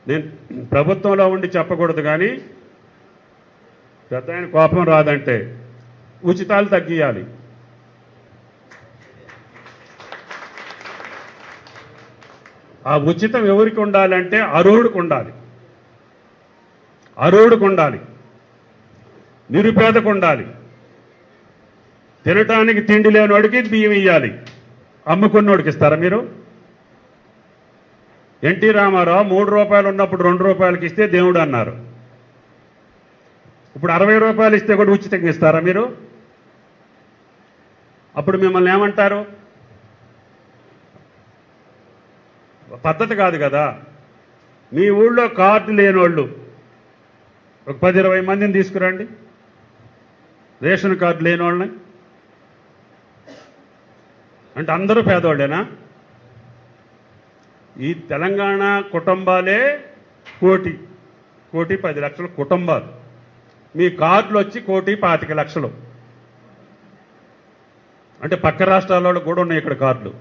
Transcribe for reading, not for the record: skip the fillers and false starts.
నేను ప్రభుత్వంలో ఉండి చెప్పకూడదు, కానీ పెద్ద ఆయన కోపం రాదంటే ఉచితాలు తగ్గియాలి. ఆ ఉచితం ఎవరికి ఉండాలంటే అర్హుడికి ఉండాలి, అర్హుడికి ఉండాలి, నిరుపేదకు ఉండాలి. తినటానికి తిండి లేనివాడికి బియ్యం ఇవ్వాలి, అమ్ముకున్నోడికి ఇస్తారా మీరు? ఎన్టీ రామారావు 3 రూపాయలు ఉన్నప్పుడు 2 రూపాయలకి ఇస్తే దేవుడు అన్నారు. ఇప్పుడు 60 రూపాయలు ఇస్తే కూడా ఉచితంగా ఇస్తారా మీరు? అప్పుడు మిమ్మల్ని ఏమంటారు? పద్ధతి కాదు కదా. మీ ఊళ్ళో కార్డు లేనోళ్ళు ఒక 10-20 మందిని తీసుకురండి, రేషన్ కార్డు లేనోళ్ళని. అంటే అందరూ పేదవాళ్ళేనా? ఈ తెలంగాణ కుటుంబాలే 1,10,00,000 కుటుంబాలు. మీ కార్డులు వచ్చి 1,25,00,000. అంటే పక్క రాష్ట్రాల వాళ్ళకు కూడా ఉన్నాయి ఇక్కడ కార్డులు.